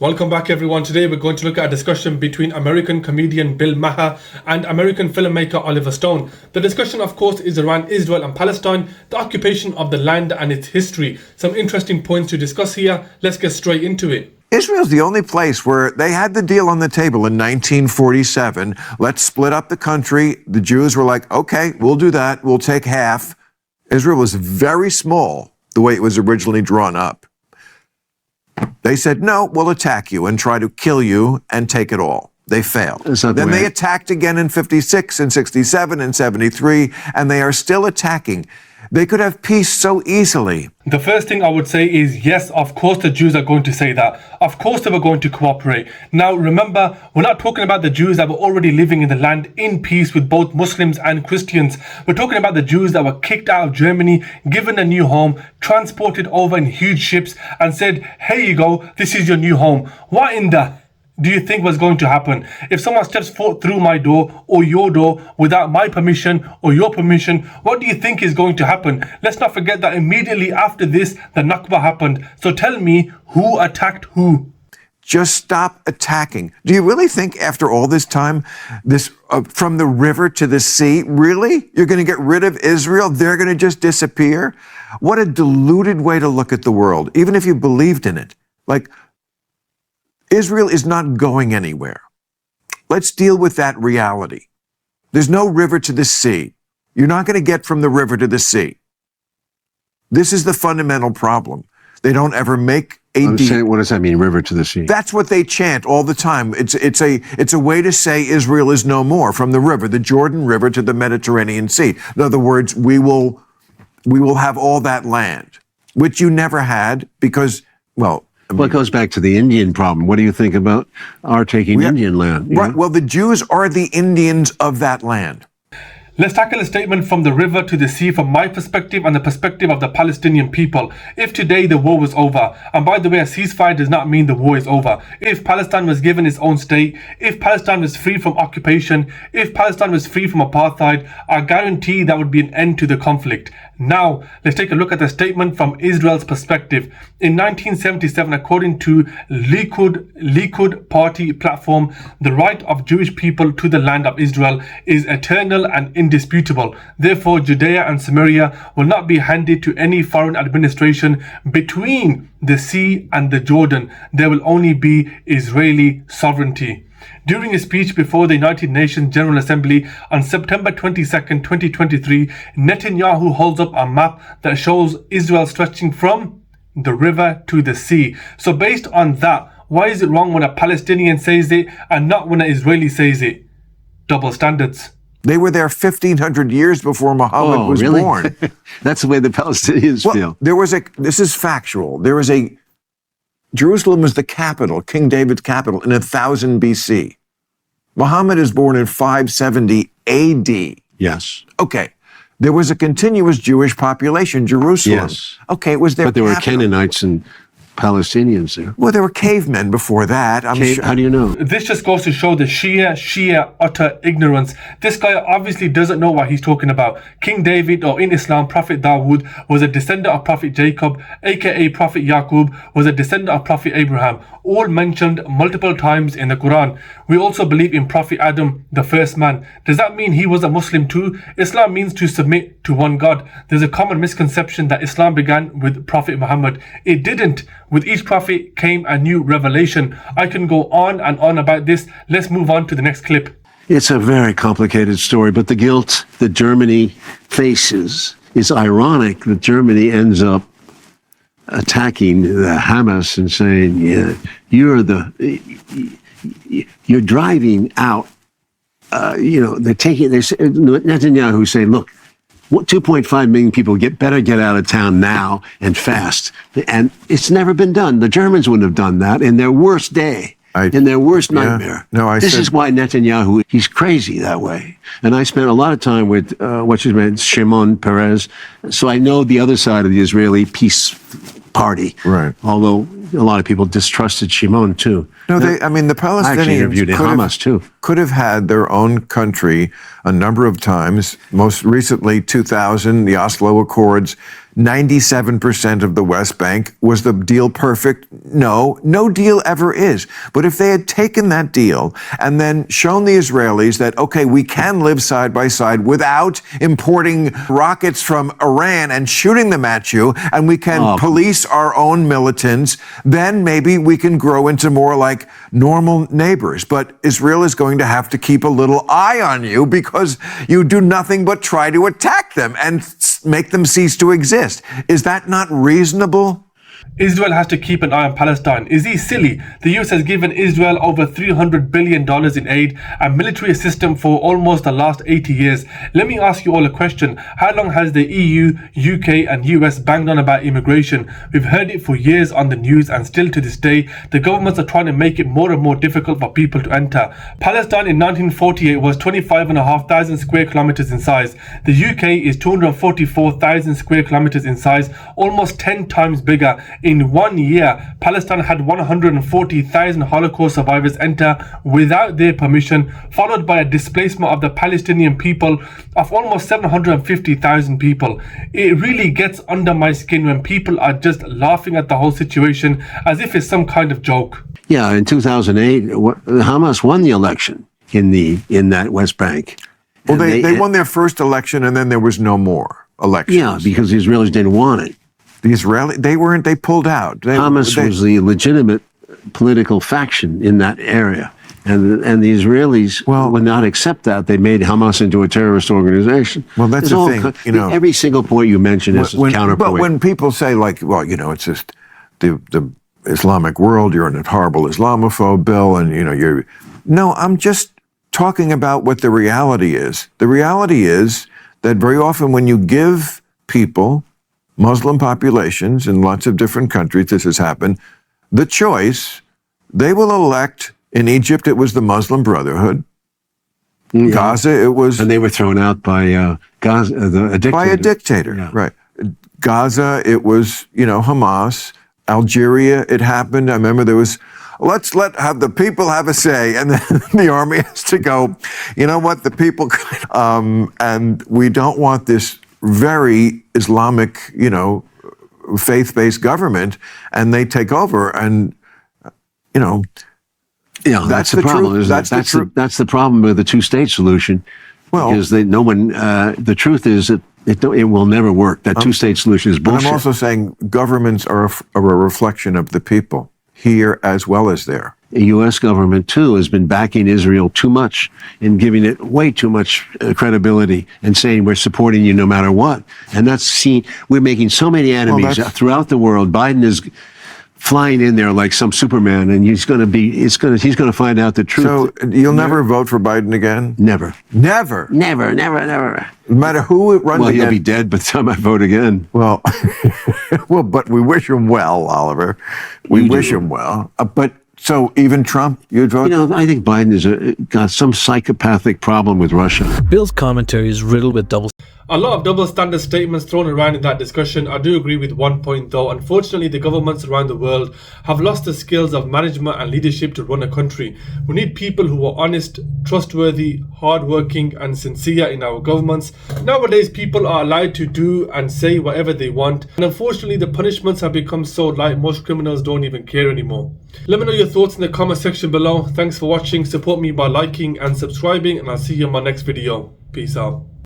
Welcome back, everyone. Today we're going to look at a discussion between American comedian Bill Maher and American filmmaker Oliver Stone. The discussion, of course, is around Israel and Palestine, the occupation of the land and its history. Some interesting points to discuss here. Let's get straight into it. Israel's the only place where they had the deal on the table in 1947. Let's split up the country. The Jews were like, okay, we'll do that. We'll take half. Israel was very small the way it was originally drawn up. They said, no, we'll attack you and try to kill you and take it all. They failed. Then they attacked again in 56 and 67 and 73, and they are still attacking. They could have peace so easily. The first thing I would say is, yes, of course the Jews are going to say that. Of course they were going to cooperate. Now, remember, we're not talking about the Jews that were already living in the land in peace with both Muslims and Christians. We're talking about the Jews that were kicked out of Germany, given a new home, transported over in huge ships, and said, here you go, this is your new home. What in the do you think was going to happen? If someone steps foot through my door or your door without my permission or your permission, what do you think is going to happen? Let's not forget that immediately after this, the Nakba happened. So tell me, who attacked who? Just stop attacking. Do you really think after all this time, this from the river to the sea, really? You're going to get rid of Israel? They're going to just disappear? What a deluded way to look at the world, even if you believed in it. Like, Israel is not going anywhere. Let's deal with that reality. There's no river to the sea. You're not going to get from the river to the sea. This is the fundamental problem. They don't ever make a deal. What does that mean, river to the sea? That's what they chant all the time. It's a way to say Israel is no more, from the river, the Jordan River to the Mediterranean Sea. In other words, we will have all that land, which you never had because, well, it goes back to the Indian problem. What do you think about our taking Indian land? Right. Well, the Jews are the Indians of that land. Let's tackle a statement from the river to the sea from my perspective and the perspective of the Palestinian people. If today the war was over, and by the way, a ceasefire does not mean the war is over. If Palestine was given its own state, if Palestine was free from occupation, if Palestine was free from apartheid, I guarantee that would be an end to the conflict. Now, let's take a look at the statement from Israel's perspective. In 1977, according to Likud party platform, the right of Jewish people to the land of Israel is eternal and indisputable. Therefore, Judea and Samaria will not be handed to any foreign administration between the sea and the Jordan. There will only be Israeli sovereignty. During a speech before the United Nations General Assembly on September 22nd, 2023, Netanyahu holds up a map that shows Israel stretching from the river to the sea. So based on that, why is it wrong when a Palestinian says it and not when an Israeli says it? Double standards. They were there 1,500 years before Muhammad was born. That's the way the Palestinians feel. This is factual. Jerusalem was the capital, King David's capital, in 1000 BC. Muhammad is born in 570 AD. Yes. Okay. There was a continuous Jewish population, Jerusalem. Yes. Okay, it was their But there were capital. Canaanites and Palestinians there. Well, there were cavemen before that. I'm sure. How do you know? This just goes to show the sheer utter ignorance. This guy obviously doesn't know what he's talking about. King David, or in Islam, Prophet Dawood, was a descendant of Prophet Jacob, aka Prophet Yaqub, was a descendant of Prophet Abraham, all mentioned multiple times in the Quran. We also believe in Prophet Adam, the first man. Does that mean he was a Muslim too? Islam means to submit to one God. There's a common misconception that Islam began with Prophet Muhammad. It didn't. With each prophet came a new revelation. I can go on and on about this. Let's move on to the next clip. It's a very complicated story, but the guilt that Germany faces is ironic that Germany ends up attacking the Hamas and saying, yeah, you're driving out, Netanyahu saying, look, 2.5 million people better get out of town now and fast. And it's never been done. The Germans wouldn't have done that in their worst day, in their worst nightmare. This is why Netanyahu, he's crazy that way. And I spent a lot of time with, Shimon Peres, so I know the other side of the Israeli peace party. Right. Although a lot of people distrusted Shimon too. No, the Palestinians could have had their own country a number of times. Most recently, 2000, the Oslo Accords. 97% of the West Bank. Was the deal perfect? No, no deal ever is. But if they had taken that deal and then shown the Israelis that, okay, we can live side by side without importing rockets from Iran and shooting them at you, and we can police our own militants, then maybe we can grow into more like normal neighbors. But Israel is going to have to keep a little eye on you because you do nothing but try to attack them and make them cease to exist. Is that not reasonable? Israel has to keep an eye on Palestine. Is he silly? The US has given Israel over $300 billion in aid and military assistance for almost the last 80 years. Let me ask you all a question. How long has the EU, UK and US banged on about immigration? We've heard it for years on the news, and still to this day, the governments are trying to make it more and more difficult for people to enter. Palestine in 1948 was 25,500 square kilometers in size. The UK is 244,000 square kilometers in size, almost 10 times bigger. In 1 year, Palestine had 140,000 Holocaust survivors enter without their permission, followed by a displacement of the Palestinian people of almost 750,000 people. It really gets under my skin when people are just laughing at the whole situation as if it's some kind of joke. Yeah, in 2008, Hamas won the election in that West Bank. Well, they won their first election, and then there was no more elections. Yeah, because the Israelis didn't want it. They pulled out. Hamas was the legitimate political faction in that area. And the Israelis would not accept that. They made Hamas into a terrorist organization. Well, that's the thing. Every single point you mention is a counterpoint. But when people say, like, well, it's just the Islamic world, you're a horrible Islamophobe, Bill, and, you're... No, I'm just talking about what the reality is. The reality is that very often when you give people, Muslim populations in lots of different countries, this has happened, the choice, they will elect, in Egypt it was the Muslim Brotherhood, Gaza it was... And they were thrown out by a dictator. By a dictator, right. Gaza it was, Hamas. Algeria it happened. I remember there was, let's have the people have a say, and then the army has to go, you know what, the people... and we don't want this very Islamic, faith-based government, and they take over, and that's the problem. That's the problem with the two-state solution. Well, because the truth is that it will never work. That two-state solution is bullshit. But I'm also saying governments are a reflection of the people, here as well as there. The U.S. government, too, has been backing Israel too much and giving it way too much credibility and saying we're supporting you no matter what. And that's seen. We're making so many enemies throughout the world. Biden is flying in there like some Superman, and he's going to find out the truth. So you'll never vote for Biden again? Never. Never? Never, never, never. No matter who runs again? Well, he'll be dead by the time I vote again. Well, but we wish him well, Oliver. We wish him well. So even Trump, you'd vote? I think Biden has got some psychopathic problem with Russia. Bill's commentary is riddled with a lot of double standard statements thrown around in that discussion. I do agree with one point though. Unfortunately, the governments around the world have lost the skills of management and leadership to run a country. We need people who are honest, trustworthy, hardworking and sincere in our governments. Nowadays, people are allowed to do and say whatever they want. And unfortunately, the punishments have become so light, most criminals don't even care anymore. Let me know your thoughts in the comment section below. Thanks for watching. Support me by liking and subscribing, and I'll see you in my next video. Peace out.